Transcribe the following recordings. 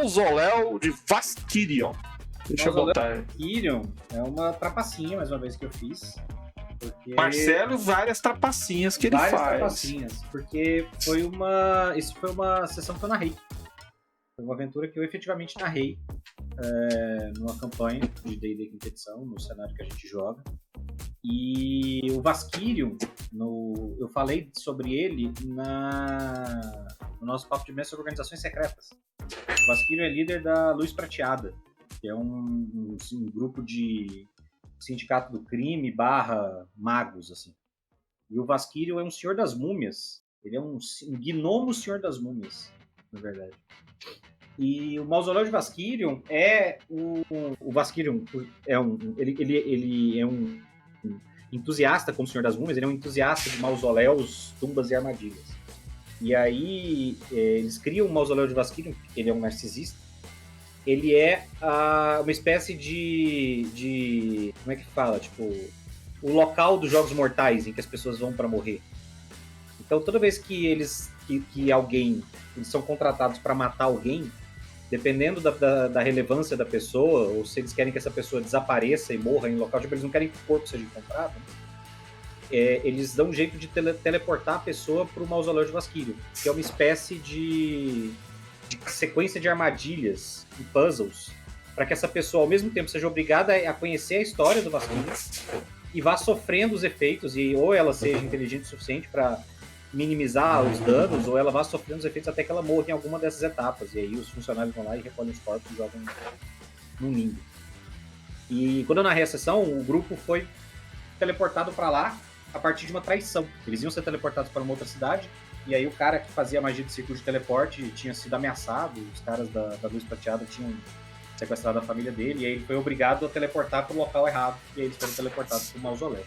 Mausoléu de Vasquirion. Deixa eu botar. Vasquirion é uma trapacinha, mais uma vez, que eu fiz. Porque... Marcelo, várias trapacinhas que ele faz. Várias trapacinhas, porque isso foi uma sessão que eu narrei. Foi uma aventura que eu efetivamente narrei numa campanha de D&D Quinta Edição, no cenário que a gente joga. E o Vasquirion, eu falei sobre ele no nosso papo de mestre sobre organizações secretas. O Vasquirion é líder da Luz Prateada, que é um grupo de sindicato do crime / magos, assim. E o Vasquirion é um senhor das múmias. Ele é um gnomo senhor das múmias, na verdade. E o Mausoléu de Vasquirion é o Vasquirion ele é um entusiasta como Senhor das Múmias, ele é um entusiasta de mausoléus, tumbas e armadilhas. E aí eles criam o Mausoléu de Vasquirion, porque ele é um narcisista. Ele é uma espécie de como é que fala? Tipo, o local dos Jogos Mortais em que as pessoas vão para morrer. Então toda vez que eles são contratados para matar alguém, dependendo da relevância da pessoa, ou se eles querem que essa pessoa desapareça e morra em local, tipo, eles não querem que o corpo seja encontrado, eles dão um jeito de teleportar a pessoa para o Mausoléu de Vasquirion, que é uma espécie de sequência de armadilhas e puzzles, para que essa pessoa, ao mesmo tempo, seja obrigada a conhecer a história do Vasquirion e vá sofrendo os efeitos, e ou ela seja inteligente o suficiente para minimizar os danos, ou ela vai sofrendo os efeitos até que ela morra em alguma dessas etapas. E aí os funcionários vão lá e recolhem os corpos e jogam no limbo. E quando eu narrei a sessão, o grupo foi teleportado para lá a partir de uma traição. Eles iam ser teleportados para uma outra cidade, e aí o cara que fazia a magia de círculo de teleporte tinha sido ameaçado, os caras da Luz Prateada tinham sequestrado a família dele, e aí ele foi obrigado a teleportar para o local errado, e aí eles foram teleportados para o mausoléu.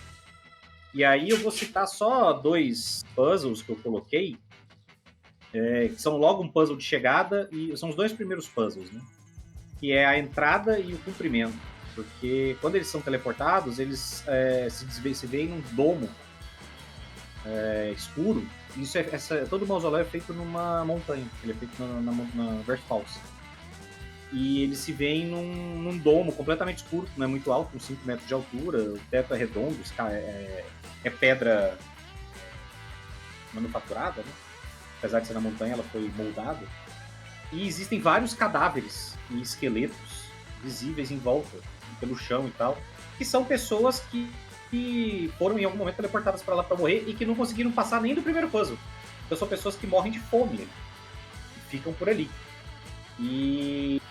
E aí eu vou citar só 2 puzzles que eu coloquei, que são logo um puzzle de chegada, e são os 2 primeiros puzzles, né? Que é a entrada e o cumprimento. Porque quando eles são teleportados, eles se veem num domo escuro. Isso todo o mausoléu é feito numa montanha, ele é feito na Vertfalls. E eles se veem num domo completamente escuro, que não é muito alto, uns 5 metros de altura, o teto é redondo, é pedra manufaturada, né? Apesar de ser na montanha, ela foi moldada. E existem vários cadáveres e esqueletos visíveis em volta, pelo chão e tal, que são pessoas que foram em algum momento teleportadas para lá para morrer e que não conseguiram passar nem do primeiro puzzle. Então são pessoas que morrem de fome e ficam por ali. E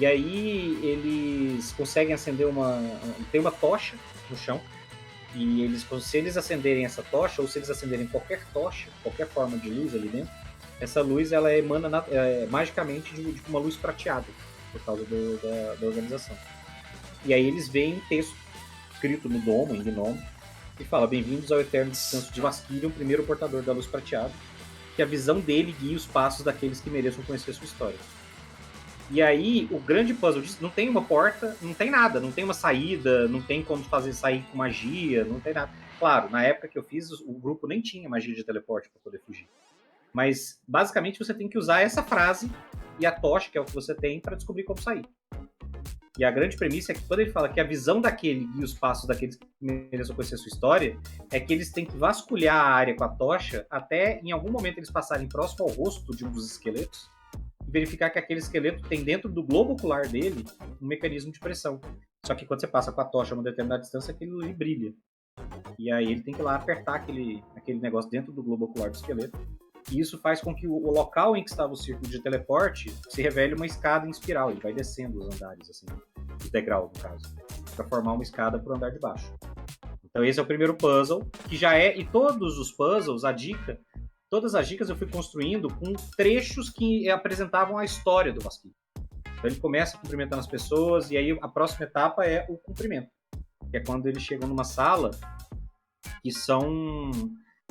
aí eles conseguem acender tem uma tocha no chão, e se eles acenderem essa tocha, ou se eles acenderem qualquer tocha, qualquer forma de luz ali dentro, essa luz ela emana magicamente de uma luz prateada, por causa da organização. E aí eles veem um texto escrito no domo, em Gnome, que fala: bem-vindos ao eterno descanso de Vasquirion, primeiro portador da luz prateada, que a visão dele guia os passos daqueles que mereçam conhecer sua história. E aí, o grande puzzle disso, não tem uma porta, não tem nada, não tem uma saída, não tem como fazer sair com magia, não tem nada. Claro, na época que eu fiz, o grupo nem tinha magia de teleporte para poder fugir. Mas, basicamente, você tem que usar essa frase e a tocha, que é o que você tem, para descobrir como sair. E a grande premissa é que quando ele fala que a visão daquele guia os passos daqueles que mereçam conhecer sua história, é que eles têm que vasculhar a área com a tocha até, em algum momento, eles passarem próximo ao rosto de um dos esqueletos, e verificar que aquele esqueleto tem dentro do globo ocular dele um mecanismo de pressão. Só que quando você passa com a tocha a uma determinada distância, aquilo ali brilha. E aí ele tem que ir lá apertar aquele negócio dentro do globo ocular do esqueleto. E isso faz com que o local em que estava o círculo de teleporte se revele uma escada em espiral. Ele vai descendo os andares, assim, os degraus, no caso, para formar uma escada para o andar de baixo. Então esse é o primeiro puzzle, que já é... E todos os puzzles, todas as dicas eu fui construindo com trechos que apresentavam a história do Vasquirion. Então ele começa cumprimentando as pessoas, e aí a próxima etapa é o cumprimento, que é quando eles chegam numa sala que são...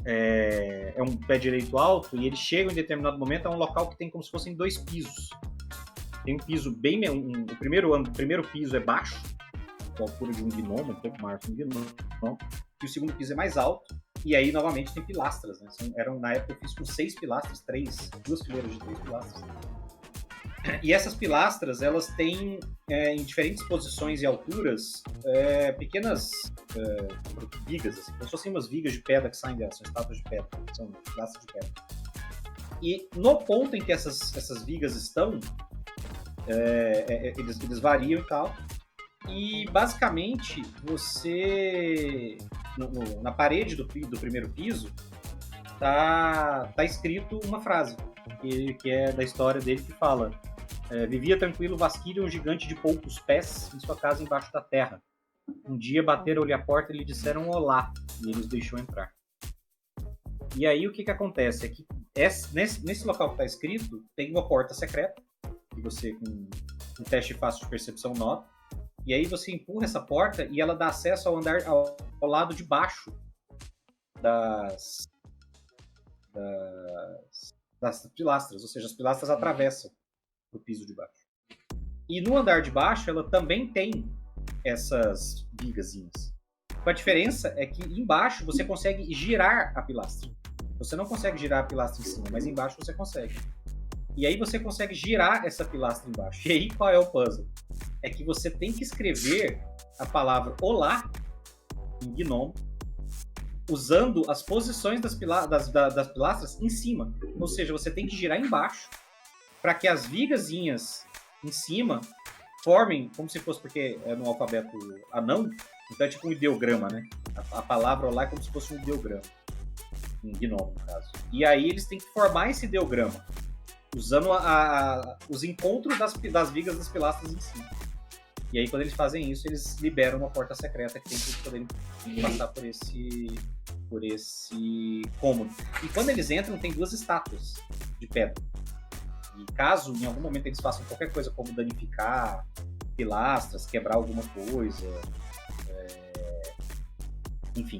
É um pé direito alto, e eles chegam em determinado momento a um local que tem como se fossem 2 pisos. Tem um piso bem... O primeiro piso é baixo, com a altura de um gnomo, um pouco maior que um gnomo, e o segundo piso é mais alto. E aí, novamente, tem pilastras, né? Na época eu fiz com 6 pilastras, 2 fileiras de 3 pilastras. E essas pilastras, elas têm, em diferentes posições e alturas, pequenas vigas, assim, como se fossem umas vigas de pedra que saem delas, são estátuas de pedra, são pilastras de pedra. E no ponto em que essas vigas estão, eles variam e tal, e basicamente você, na parede do primeiro piso, tá escrito uma frase, que é da história dele, que fala: vivia tranquilo Vasquírio, um gigante de poucos pés, em sua casa embaixo da terra. Um dia bateram-lhe a porta e lhe disseram olá, e ele os deixou entrar. E aí o que acontece? É que nesse local que está escrito, tem uma porta secreta, que você, com um teste fácil de percepção, nota, e aí você empurra essa porta e ela dá acesso ao andar ao lado de baixo das pilastras, ou seja, as pilastras atravessam o piso de baixo. E no andar de baixo ela também tem essas vigazinhas. A diferença é que embaixo você consegue girar a pilastra. Você não consegue girar a pilastra em cima, mas embaixo você consegue. E aí você consegue girar essa pilastra embaixo. E aí qual é o puzzle? É que você tem que escrever a palavra olá em gnomo, usando as posições das pilastras em cima. Ou seja, você tem que girar embaixo para que as vigazinhas em cima formem, como se fosse, porque é no alfabeto anão, então é tipo um ideograma, né? A palavra olá é como se fosse um ideograma. Em gnomo, no caso. E aí eles têm que formar esse ideograma, usando os encontros das vigas das pilastras em cima. E aí, quando eles fazem isso, eles liberam uma porta secreta que tem que poderem passar por esse cômodo. E quando eles entram, tem 2 estátuas de pedra. E caso, em algum momento, eles façam qualquer coisa, como danificar pilastras, quebrar alguma coisa, enfim,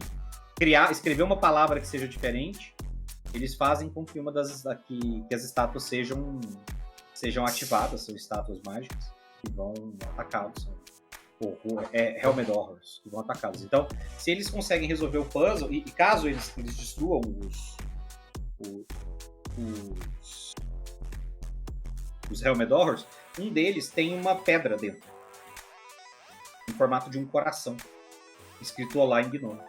escrever uma palavra que seja diferente, eles fazem com que que as estátuas sejam ativadas, são estátuas mágicas que vão atacá-los. Helmed Horrors, que vão atacá-los. Então, se eles conseguem resolver o puzzle, e caso eles destruam os Helmed Horrors, um deles tem uma pedra dentro, em formato de um coração, escrito olá em gnomo.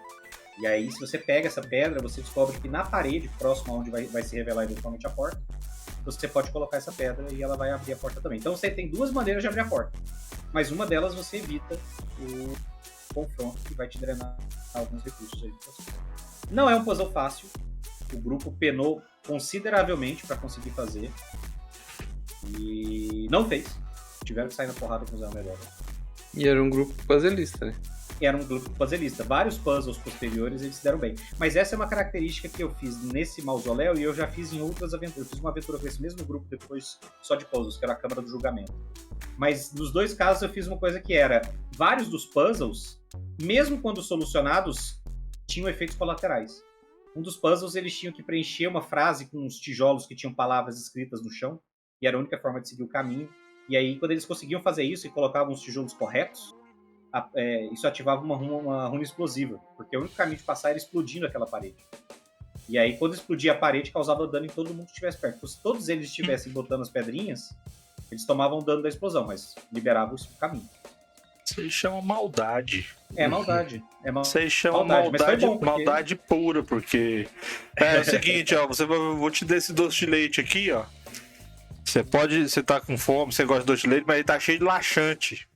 E aí, se você pega essa pedra, você descobre que na parede, próximo a onde vai se revelar eventualmente a porta, você pode colocar essa pedra e ela vai abrir a porta também. Então você tem 2 maneiras de abrir a porta, mas uma delas você evita o confronto, que vai te drenar alguns recursos aí. Não é um puzzle fácil, o grupo penou consideravelmente para conseguir fazer, e não fez. Tiveram que sair na porrada com os Helmed. E era um grupo puzzleista, né? Era um grupo puzzleista. Vários puzzles posteriores eles se deram bem. Mas essa é uma característica que eu fiz nesse mausoléu e eu já fiz em outras aventuras. Eu fiz uma aventura com esse mesmo grupo depois só de puzzles, que era a Câmara do Julgamento. Mas nos 2 casos eu fiz uma coisa que era: vários dos puzzles, mesmo quando solucionados, tinham efeitos colaterais. Um dos puzzles eles tinham que preencher uma frase com uns tijolos que tinham palavras escritas no chão, e era a única forma de seguir o caminho. E aí, quando eles conseguiam fazer isso e colocavam os tijolos corretos, isso ativava uma runa explosiva, porque o único caminho de passar era explodindo aquela parede. E aí, quando explodia a parede, causava dano em todo mundo que estivesse perto. Então, se todos eles estivessem botando as pedrinhas, eles tomavam dano da explosão, mas liberavam o caminho. Isso aí chama maldade. É maldade. Isso aí chama maldade, porque... maldade pura, porque... É o seguinte, ó, vou te dar esse doce de leite aqui, ó. Você tá com fome, você gosta de doce de leite, mas ele tá cheio de laxante.